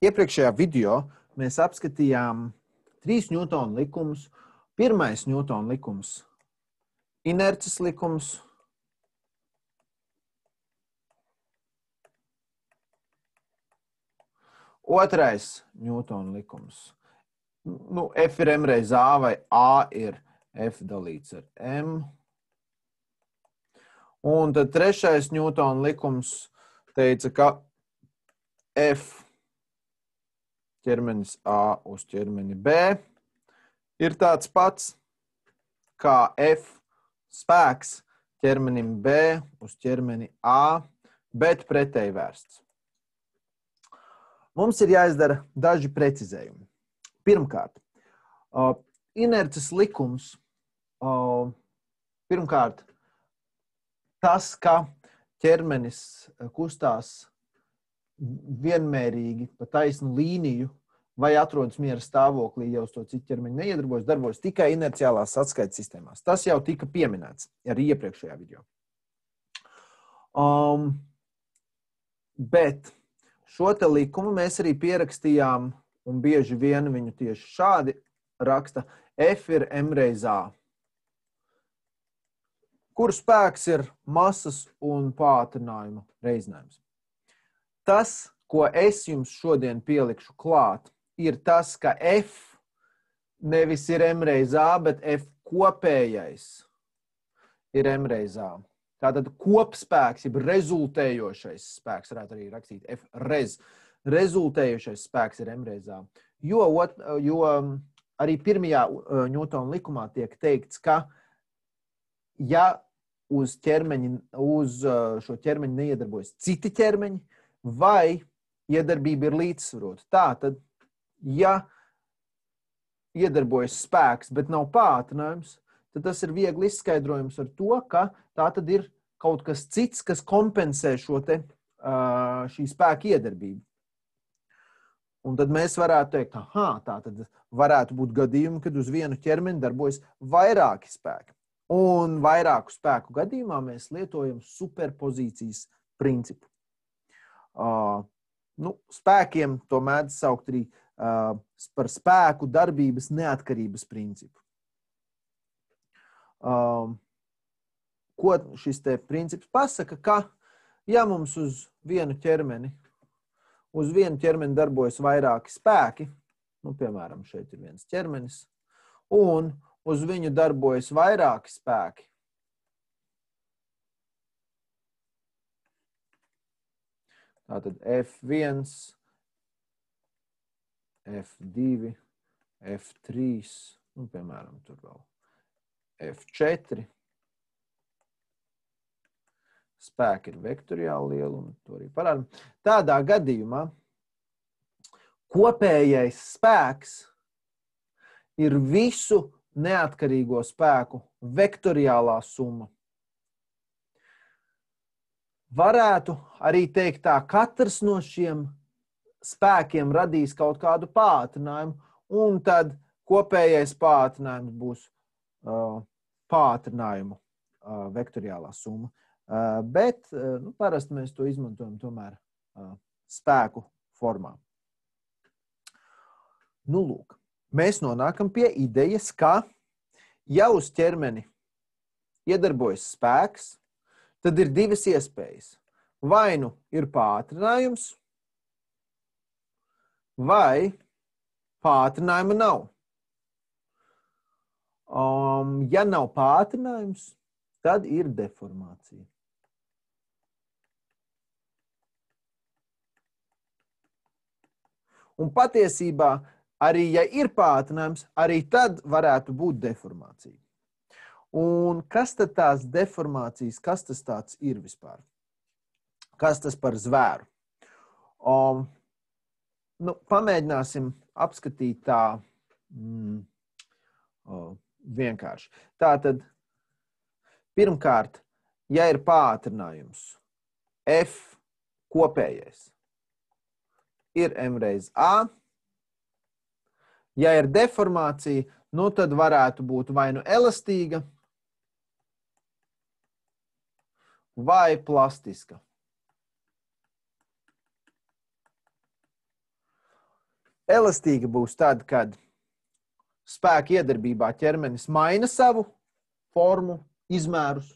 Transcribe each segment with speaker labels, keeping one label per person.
Speaker 1: Iepriekšējā video mēs apskatījām 3 Ņūtona likumus. Pirmais Ņūtona likums – inerces likums. Otrais Ņūtona likums. F ir M reiz A vai A ir F dalīts ar M. Un tad trešais Ņūtona likums teica, ka F ķermenis A uz ķermeni B ir tāds pats kā F spēks ķermenim B uz ķermeni A, bet pretēji vērsts. Mums ir jāizdara daži precizējumi. Pirmkārt, inerces likums, pirmkārt, tas, ka ķermenis kustās vienmērīgi pa taisnu līniju vai atrodas miera stāvoklī, jau uz to citu ķermeņu neiedarbojas, darbojas tikai inerciālās atskaites sistēmās. Tas jau tika pieminēts arī iepriekšējā video. Bet šo te likumu mēs arī pierakstījām, un bieži vien viņu tieši šādi raksta, F ir M reiz A, kur spēks ir masas un pātrinājuma reizinājums. Tas, ko es jums šodien pielikšu klāt, ir tas, ka F nevis ir M reiz A, bet F kopējais ir M reiz A. Tātad kopspēks, jeb rezultējošais spēks, varētu arī rakstīt F rez. Rezultējošais spēks ir M reiz A. Jo arī pirmajā Ņūtona likumā tiek teikts, ka ja uz šo ķermeņu neiedarbojas citi ķermeņi, vai iedarbība ir līdzsvarota. Tātad, ja iedarbojas spēks, bet nav pātrinājums, tad tas ir viegli izskaidrojums ar to, ka tā tad ir kaut kas cits, kas kompensē šī spēka iedarbību. Un tad mēs varētu teikt, tā tad varētu būt gadījumi, kad uz vienu ķermeni darbojas vairāki spēki. Un vairāku spēku gadījumā mēs lietojam superpozīcijas principu. Spēkiem to mēdz saukt arī par spēku darbības neatkarības principu. Ko šis te princips pasaka, ka ja mums uz vienu ķermeni darbojas vairāki spēki, piemēram, šeit ir viens ķermenis, un uz viņu darbojas vairāki spēki, tātad F1, F2, F3, piemēram, tur vēl F4. Spēki ir vektoriāli lielumi, to arī parādām. Tādā gadījumā kopējais spēks ir visu neatkarīgo spēku vektoriālā summa. Varētu arī teikt tā, katrs no šiem spēkiem radīs kaut kādu pātrinājumu, un tad kopējais pātrinājums būs pātrinājumu vektoriālā summa. Bet parasti mēs to izmantojam tomēr spēku formā. Lūk, mēs nonākam pie idejas, ka ja uz ķermeni iedarbojas spēks, tad ir divas iespējas. Vai nu ir pātrinājums, vai pātrinājuma nav. Ja nav pātrinājums, tad ir deformācija. Un patiesībā, arī ja ir pātrinājums, arī tad varētu būt deformācija. Un kas tad tās deformācijas, kas tas tāds ir vispār? Kas tas par zvēru? Pamēģināsim apskatīt tā vienkārši. Tātad, pirmkārt, ja ir pātrinājums, F kopējais ir M reiz A. Ja ir deformācija, tad varētu būt vai nu elastīga, vai plastiska. Elastīga būs tad, kad spēka iedarbībā ķermenis maina savu formu, izmērus,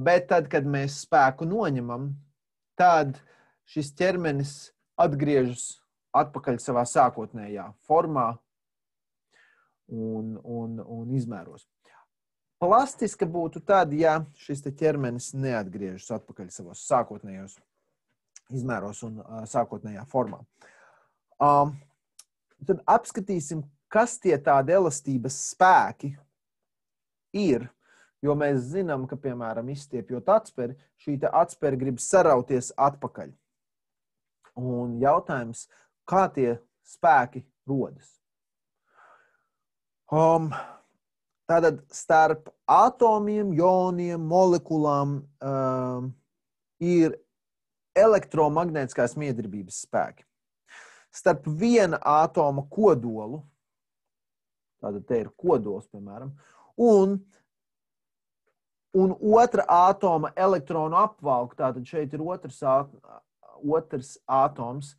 Speaker 1: bet tad, kad mēs spēku noņemam, tad šis ķermenis atgriežas atpakaļ savā sākotnējā formā un izmēros. Plastiska būtu tad, ja šis ķermenis neatgriežas atpakaļ savos sākotnējos izmēros un sākotnējā formā. Tad apskatīsim, kas tie tādi elastības spēki ir, jo mēs zinām, ka, piemēram, izstiepjot atsperi, šī atsperi grib sarauties atpakaļ. Un jautājums, kā tie spēki rodas? Tātad starp atomiem, joniem, molekulām ir elektromagnētiskās miedarbības spēki. Starp viena atoma kodolu, tātad te ir kodols, piemēram, un otra atoma elektronu apvalku, tātad šeit ir otrs atoms,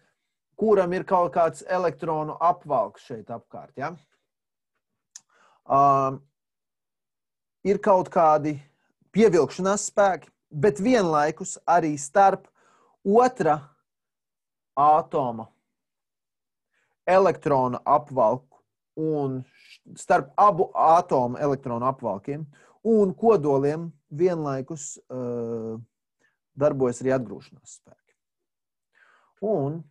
Speaker 1: kuram ir kaut kāds elektronu apvalks šeit apkārt. Ja? Ir kaut kādi pievilkšanās spēki, bet vienlaikus arī starp otra atoma elektronu apvalku un starp abu atomu elektronu apvalkiem un kodoliem vienlaikus darbojas arī atgrūšanās spēki. Un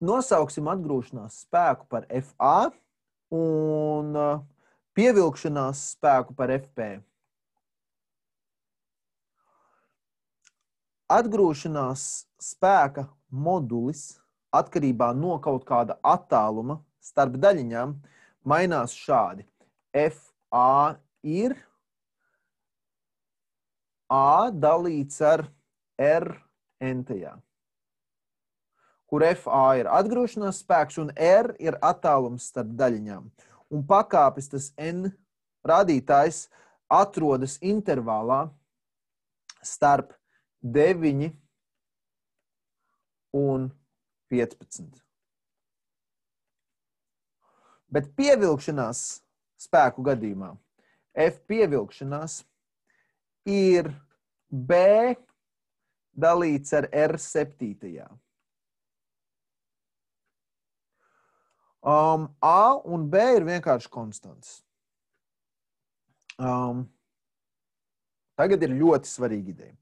Speaker 1: nosauksim atgrūšanās spēku par FA un pievilkšanās spēku par FP. Atgrūšanās spēka modulis atkarībā no kaut kāda attāluma starp daļiņām mainās šādi. FA ir A dalīts ar R n-tajā, kur FA ir atgrūšanās spēks un R ir attālums starp daļiņām. Un pakāpes tas N rādītājs atrodas intervālā starp 9 un 15. Bet pievilkšanās spēku gadījumā F pievilkšanās ir B dalīts ar R7. A un B ir vienkārši konstants. Tagad ir ļoti svarīga ideja.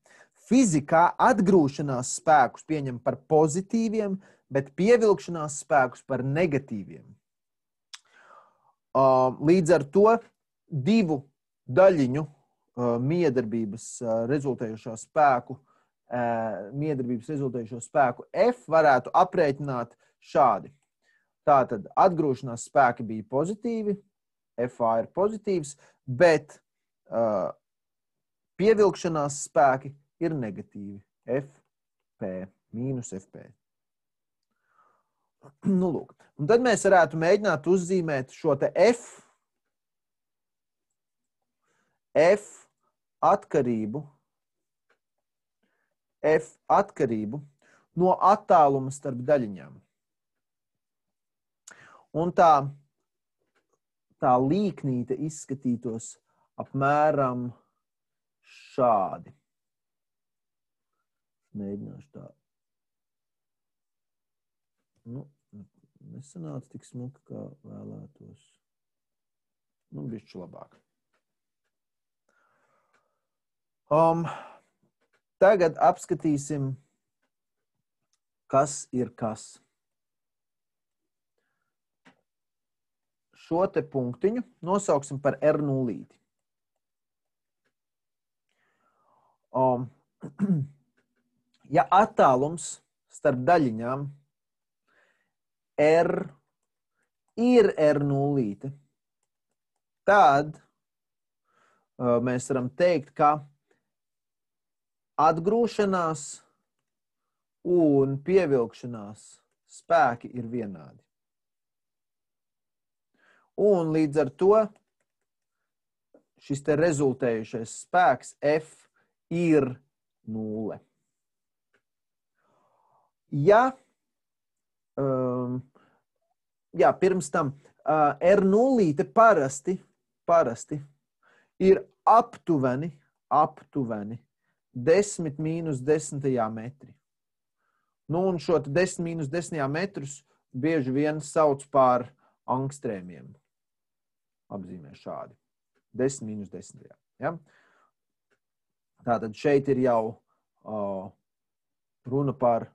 Speaker 1: Fizikā atgrūšanās spēkus pieņem par pozitīviem, bet pievilkšanās spēkus par negatīviem. Līdz ar to divu daļiņu miedarbības rezultējošo spēku F varētu aprēķināt šādi. Tātad atgrūšanās spēki bija pozitīvi, FA ir pozitīvs, bet pievilkšanās spēki ir negatīvi, FP, mīnus FP. Nu, lūk. Un tad mēs varētu mēģināt uzzīmēt šo te F atkarību no attāluma starp daļiņām. Un tā līknīte izskatītos apmēram šādi. Mēģināšu tā. Nu, nesanāca tik smuka, kā vēlētos. Nu, bišķi labāk. Tagad apskatīsim, kas ir kas. Šo te punktiņu nosauksim par R0. Ja attālums starp daļiņām R ir R0, tad mēs varam teikt, ka atgrūšanās un pievilkšanās spēki ir vienādi. Un līdz ar to šis te rezultējušais spēks F ir 0. Ja, jā, pirms tam R0 parasti ir aptuveni 10 mīnus 10. metri. Nu, un šo 10 mīnus 10. metrus bieži vien sauc par angstrēmiem. Apzīmē šādi. 10 mīnus 10. Ja? Tātad šeit ir jau runa par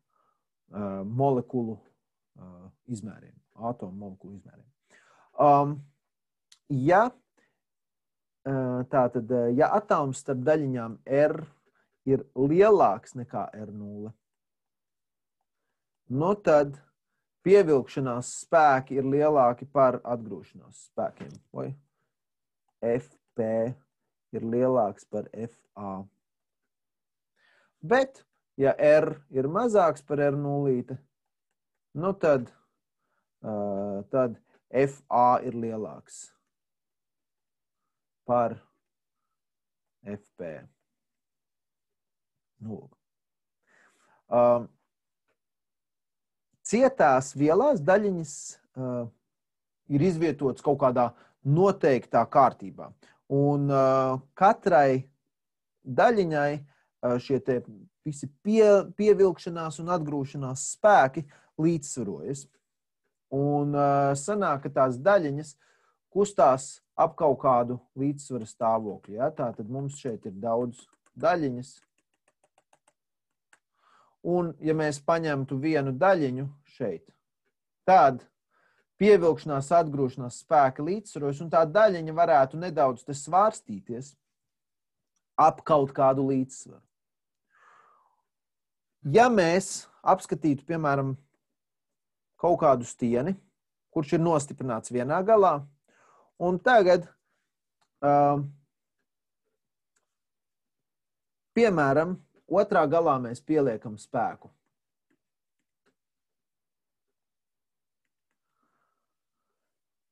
Speaker 1: molekulu izmēriem, atomu molekulu izmēriem. Ja atoms starp daļiņām R ir lielāks nekā R0, nu tad pievilkšanās spēki ir lielāki par atgrūšanās spēkiem. Vai FP ir lielāks par FA. Bet, ja R ir mazāks par R0, nu tad FA ir lielāks par FP. Nu, cietās vielās daļiņas ir izvietotas kaut kādā noteiktā kārtībā. Un katrai daļiņai šie te visi pievilkšanās un atgrūšanās spēki līdzsvarojas. Un sanāk, ka tās daļiņas kustās ap kaut kādu līdzsvara stāvokli. Ja? Tātad mums šeit ir daudz daļiņas. Un, ja mēs paņemtu vienu daļiņu šeit, tad pievilkšanās, atgrūšanās spēki līdzsvarojas, un tā daļiņa varētu nedaudz te svārstīties ap kaut kādu līdzsvaru. Ja mēs apskatītu, piemēram, kaut kādu stieni, kurš ir nostiprināts vienā galā, un tagad, piemēram, otrā galā mēs pieliekam spēku.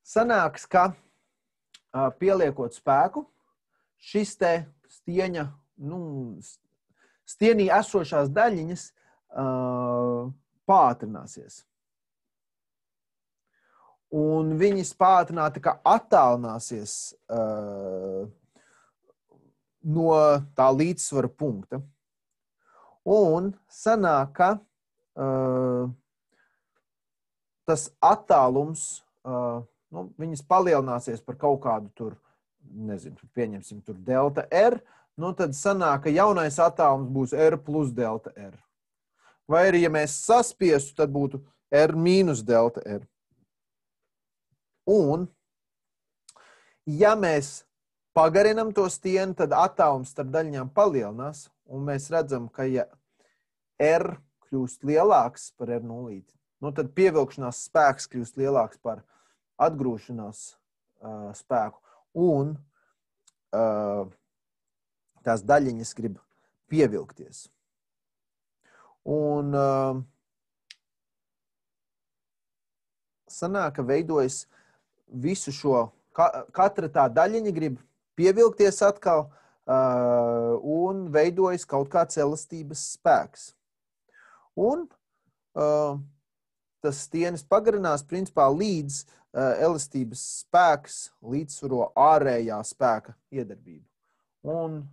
Speaker 1: Sanāks, ka pieliekot spēku, šis te stieņa, stienī esošās daļiņas pātrināsies. Un viņas pātrināti, ka attālināsies no tā līdzsvara punkta. Un sanāk, ka tas attālums, viņas palielināsies par kaut kādu tur, nezinu, pieņemsim tur delta R, nu tad sanāk, ka jaunais attālums būs R plus delta R. Vai arī, ja mēs saspiestu, tad būtu R mīnus delta R. Un, ja mēs pagarinam to stieni, tad attālums starp daļiņām palielinās, un mēs redzam, ka ja R kļūst lielāks par R0, nu tad pievilkšanās spēks kļūst lielāks par atgrūšanās spēku, un tās daļiņas grib pievilkties. Un sanāk, ka veidojas visu šo, katra tā daļiņa grib pievilkties atkal un veidojas kaut kāds elastības spēks. Un tas stienis pagarinās principā līdz elastības spēks līdzsvaro ārējā spēka iedarbību. Un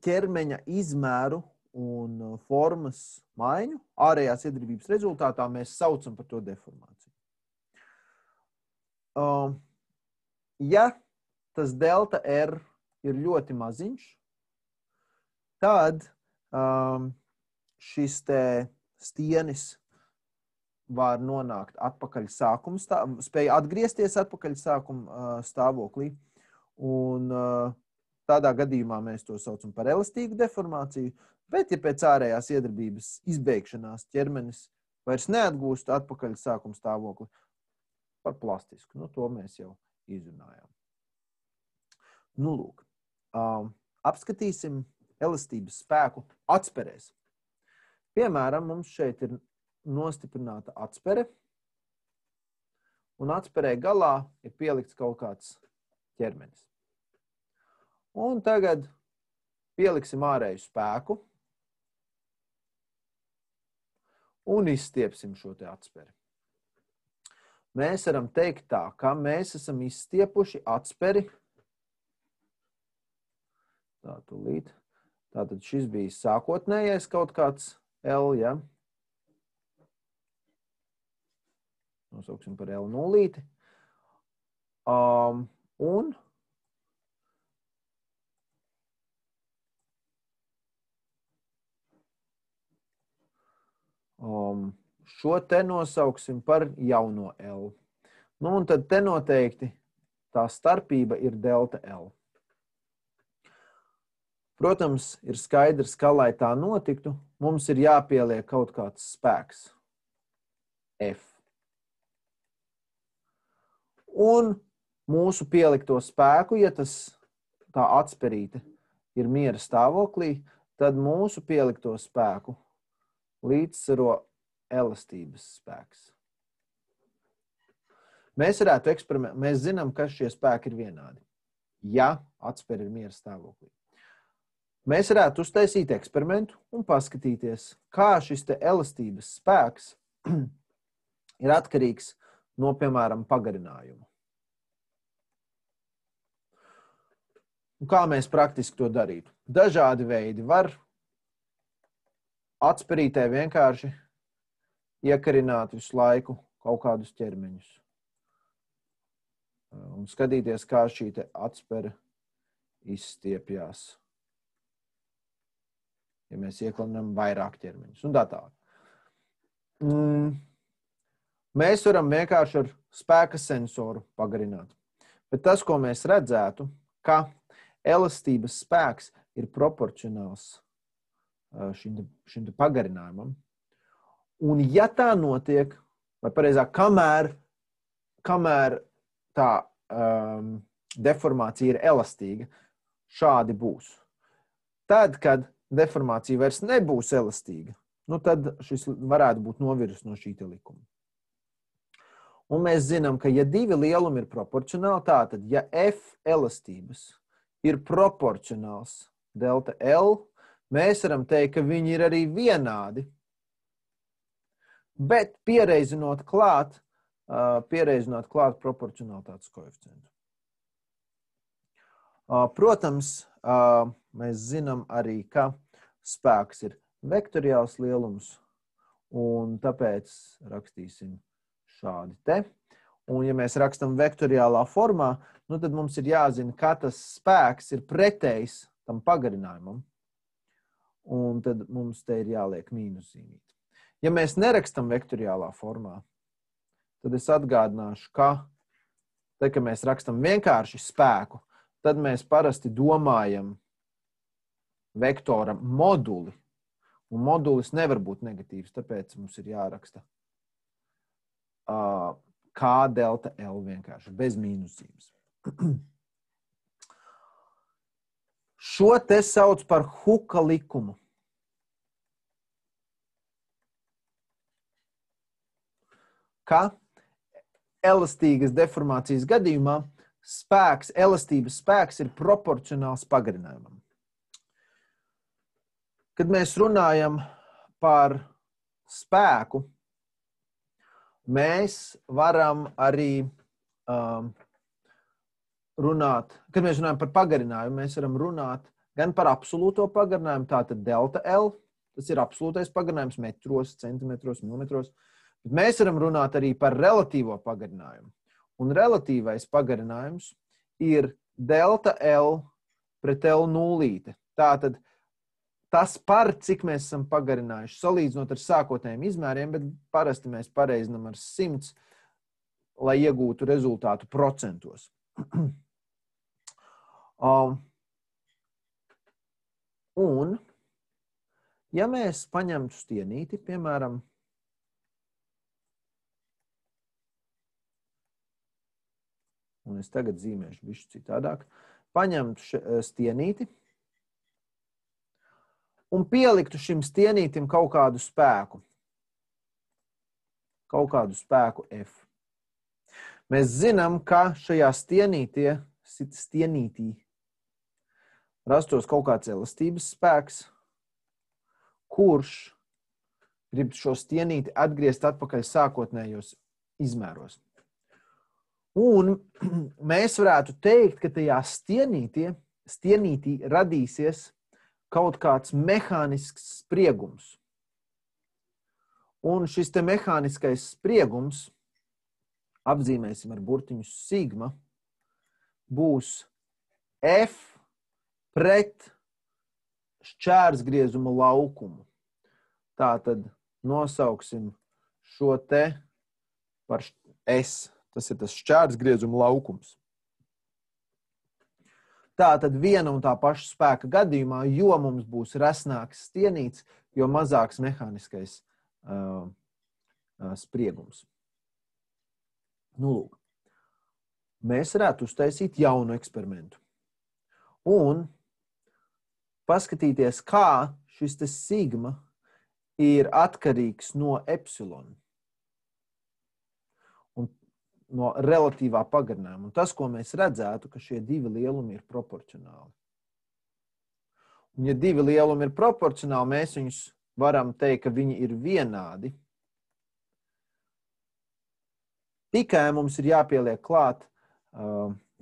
Speaker 1: ķermeņa izmēru un formas maiņu ārējās iedarbības rezultātā mēs saucam par to deformāciju. Ja tas delta R ir ļoti maziņš, tad šis te stienis var nonākt atpakaļ sākuma stāvoklī, spēj atgriezties atpakaļ sākuma stāvoklī, un tādā gadījumā mēs to saucam par elastīgu deformāciju, bet ja pēc ārējās iedarbības izbeigšanās ķermenis vairs neatgūst atpakaļ sākuma stāvokli, par plastisku. Nu, to mēs jau izrunājām. Nu, lūk, apskatīsim elastības spēku atspērēs. Piemēram, mums šeit ir nostiprināta atspere, un atspērē galā ir pielikts kaut kāds ķermenis. Un tagad pieliksim ārēju spēku un izstiepsim šo te atsperi. Mēs varam teikt tā, ka mēs esam izstiepuši atsperi. Tā, tūlīt. Tātad šis bija sākotnējais kaut kāds L, ja? Nosauksim par L nulīti. Un šo te nosauksim par jauno L. Nu, un tad te noteikti tā starpība ir delta L. Protams, ir skaidrs, ka, lai tā notiktu, mums ir jāpieliek kaut kāds spēks. F. Un mūsu pielikto spēku, ja tā atsperīte ir miera stāvoklī, tad mūsu pielikto spēku līdzsvaro elastības spēks. Mēs zinām, ka šie spēki ir vienādi, ja atsperi ir miera stāvoklī. Mēs varētu uztaisīt eksperimentu un paskatīties, kā šis te elastības spēks ir atkarīgs no, piemēram, pagarinājuma. Un kā mēs praktiski to darītu? Dažādi veidi var atsperītē vienkārši iekarināt visu laiku kaut kādus ķermeņus. Un skatīties, kā šī te atspere izstiepjās. Ja mēs ieklinam vairāk ķermeņus un tā tālāk. Mēs varam vienkārši ar spēka sensoru pagarināt. Bet tas, ko mēs redzētu, ka elastības spēks ir proporcionāls šim pagarinājumam. Un ja tā notiek, vai pareizāk, kamēr tā deformācija ir elastīga, šādi būs. Tad, kad deformācija vairs nebūs elastīga, nu tad šis varētu būt novirs no šī likuma. Un mēs zinām, ka ja divi lielumi ir proporcionāli, tātad, ja F elastības ir proporcionāls delta L, mēs varam teikt, ka viņi ir arī vienādi, bet piereizinot klāt proporcionalitātes koeficientu. Protams, mēs zinām arī, ka spēks ir vektoriāls lielums, un tāpēc rakstīsim šādi te. Un ja mēs rakstam vektoriālā formā, nu tad mums ir jāzina, ka tas spēks ir pretējs tam pagarinājumam, un tad mums te ir jāliek mīnuszīmīte. Ja mēs nerakstam vektoriālā formā, tad es atgādināšu, ka tad, kad mēs rakstam vienkārši spēku, tad mēs parasti domājam vektora moduli, un modulis nevar būt negatīvs, tāpēc mums ir jāraksta K delta L vienkārši, bez mīnuszīmes. Šo te sauc par Huka likumu. Ka elastīgas deformācijas gadījumā elastības spēks ir proporcionāls pagarinājumam. Kad mēs runājam par spēku, mēs varam arī runāt, kad mēs runājam par pagarinājumu, mēs varam runāt gan par absolūto pagarinājumu, tātad delta L, tas ir absolūtais pagarinājums metros, centimetros, milimetros, bet mēs varam runāt arī par relatīvo pagarinājumu. Un relatīvais pagarinājums ir delta L pret L nulīte. Tātad tas par, cik mēs esam pagarinājuši, salīdzinot ar sākotnējiem izmēriem, bet parasti mēs pareizinam ar 100, lai iegūtu rezultātu procentos. Un, ja mēs paņemtu stienīti, piemēram, un es tagad zīmēšu bišķi citādāk, paņemtu stienīti un pieliktu šim stienītim kaut kādu spēku F. Mēs zinām, ka šajā stienītī rastos kaut kāds elastības spēks, kurš grib šo stienīti atgriezt atpakaļ sākotnējos izmēros. Un mēs varētu teikt, ka tajā stienītī radīsies kaut kāds mehānisks spriegums. Un šis te mehāniskais spriegums, apzīmēsim ar burtiņu sigma, būs F pret šķērsgriezuma laukumu. Tātad nosauksim šo te par S. Tas ir tas šķērsgriezuma laukums. Tātad viena un tā paša spēka gadījumā, jo mums būs resnāks stienīts, jo mazāks mehāniskais spriegums. Nu, lūk. Mēs varētu uztaisīt jaunu eksperimentu. Un paskatīties, kā šis te sigma ir atkarīgs no epsilona un no relatīvā pagarinājuma. Un tas, ko mēs redzētu, ka šie divi lielumi ir proporcionāli. Un ja divi lielumi ir proporcionāli, mēs viņus varam teikt, ka viņi ir vienādi. Tikai mums ir jāpieliek klāt,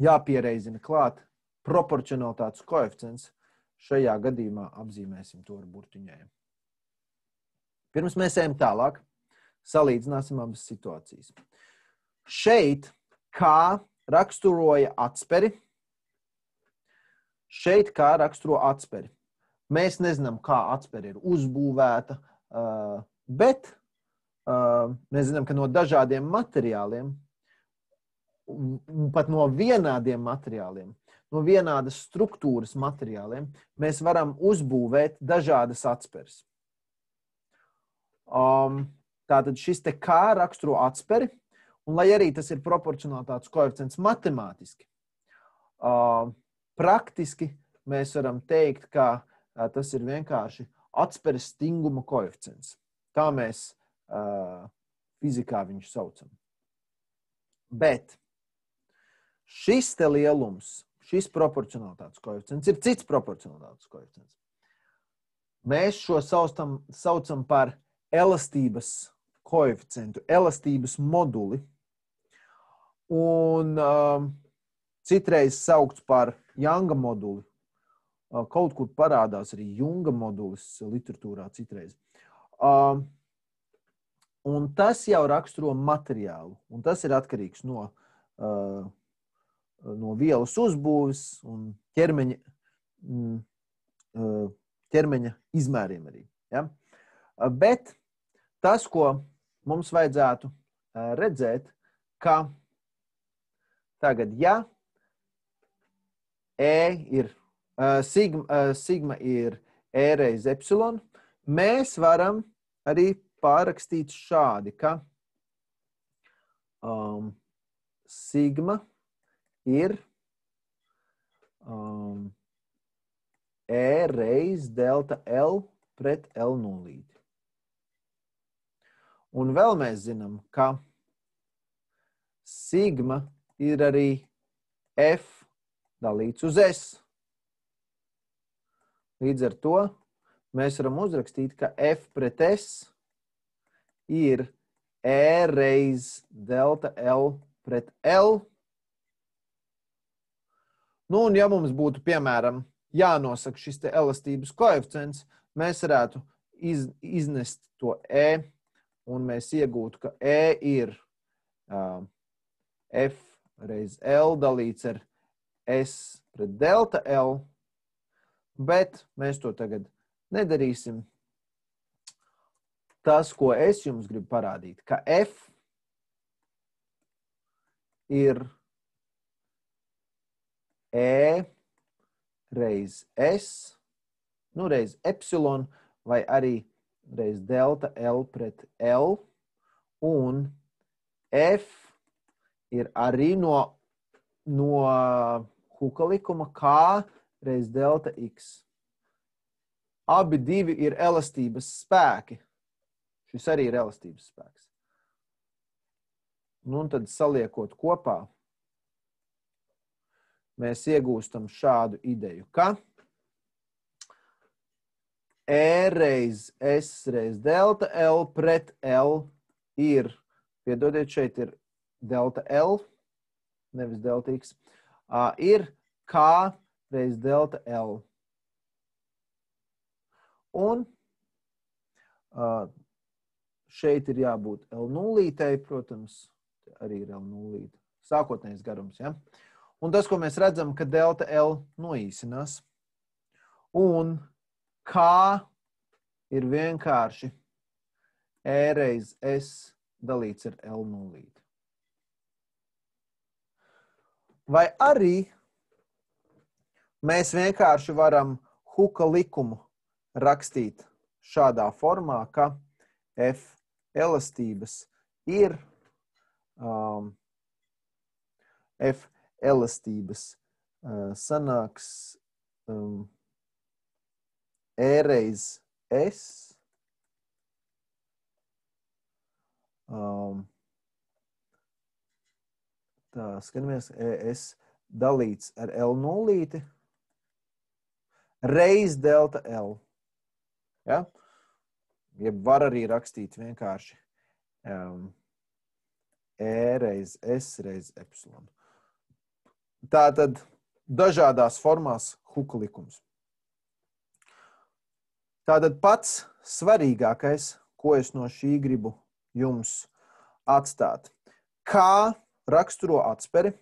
Speaker 1: jāpiereizina klāt proporcionalitātes koeficients. Šajā gadījumā apzīmēsim to ar burtiņiem. Pirms mēs ejam tālāk, salīdzināsim abas situācijas. Šeit, kā raksturoja atsperi, Mēs nezinām, kā atsperi ir uzbūvēta, bet mēs zinām, ka no dažādiem materiāliem, pat no vienādiem materiāliem, no vienādas struktūras materiāliem, mēs varam uzbūvēt dažādas atsperes. Tātad šis te kā raksturo atsperi, un lai arī tas ir proporcionalitātes koeficients matemātiski, praktiski mēs varam teikt, ka tas ir vienkārši atsperes stinguma koeficients. Tā mēs fizikā viņu saucam. Bet šis te lielums, šis proporcionalitātes koeficients ir cits proporcionalitātes koeficients. Mēs šo saucam par elastības koeficientu, elastības moduli. Un citreiz saukts par Younga moduli. Kaut kur parādās arī Junga modulis literatūrā citreiz. Un tas jau raksturo materiālu. Un tas ir atkarīgs no vielas uzbūves un ķermeņa izmēriem arī. Ja? Bet tas, ko mums vajadzētu redzēt, ka tagad, ja sigma ir E reiz epsilon, mēs varam arī pārrakstīt šādi, ka sigma ir E reiz delta L pret L nulīti. Un vēl mēs zinām, ka sigma ir arī F dalīts uz S. Līdz ar to mēs varam uzrakstīt, ka F pret S ir E reiz delta L pret L. Nu, un ja mums būtu, piemēram, jānosaka šis te elastības koeficients, mēs varētu iznest to E, un mēs iegūtu, ka E ir F reiz L dalīts ar S pret delta L, bet mēs to tagad nedarīsim. Tas, ko es jums gribu parādīt, ka F ir E reiz S, nu reiz epsilon, vai arī reiz delta L pret L, un F ir arī no Huka likuma K reiz delta X. Abi divi ir elastības spēki. Šis arī ir elastības spēks. Nu, un tad saliekot kopā, mēs iegūstam šādu ideju, ka E reiz S reiz delta L pret L ir, piedodiet, šeit ir delta L, nevis delta X, ir K reiz delta L. Un šeit ir jābūt L nulītei, protams, arī ir L nulīte. Sākotnējais garums, ja? Un tas, ko mēs redzam, ka delta L noīsinās. Un K ir vienkārši E reiz S dalīts ar L nulīti. Vai arī mēs vienkārši varam Huka likumu rakstīt šādā formā, ka F elastības ir F elastības sanāks E reiz S tā, skatāmies, ES dalīts ar L nulīti reiz delta L. Ja? Jeb var arī rakstīt vienkārši E reiz S reiz epsilon. Tātad dažādās formās Huka likums. Tātad pats svarīgākais, ko es no šī gribu jums atstāt. Kā raksturo atsperi?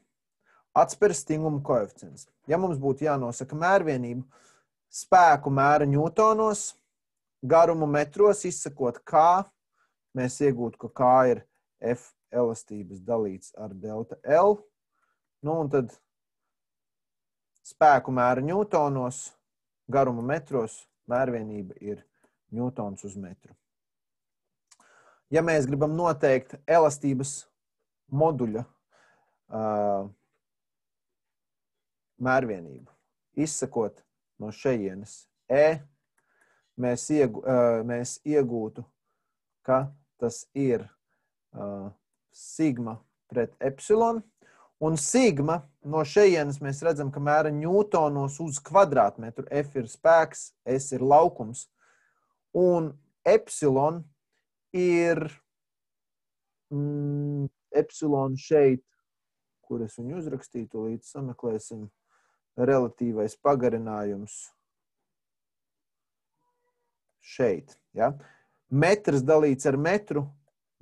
Speaker 1: Atsperi stinguma koeficients. Ja mums būtu jānosaka mērvienību, spēku mēra ņūtonos, garumu metros, izsakot K, mēs iegūtu, ka K ir F elastības dalīts ar delta L. Nu, un tad spēku mēra ņūtonos, garumu metros, mērvienība ir ņūtons uz metru. Ja mēs gribam noteikt elastības moduļa mērvienību, izsakot no šejienes E, mēs iegūtu, ka tas ir sigma pret epsilon, un sigma no šejienes mēs redzam, ka mēra ņūtonos uz kvadrātmetru. F ir spēks, S ir laukums, un epsilon ir epsilon šeit, kur es viņu uzrakstītu, līdz sameklēsim, relatīvais pagarinājums šeit. Ja? Metrs dalīts ar metru,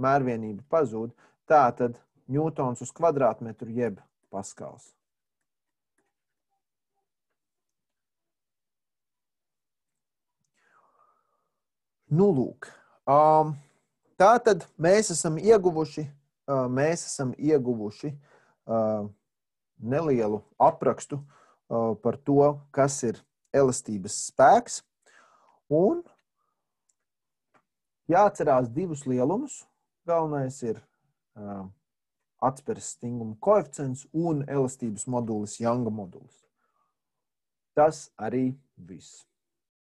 Speaker 1: mērvienība pazūd, tātad ņūtons uz kvadrātmetru jeb paskals. Nu, lūk. Tātad mēs esam ieguvuši nelielu aprakstu par to, kas ir elastības spēks. Un jāatcerās divus lielumus. Galvenais ir atsperes stinguma koeficients un elastības modulis Younga modulis. Tas arī viss.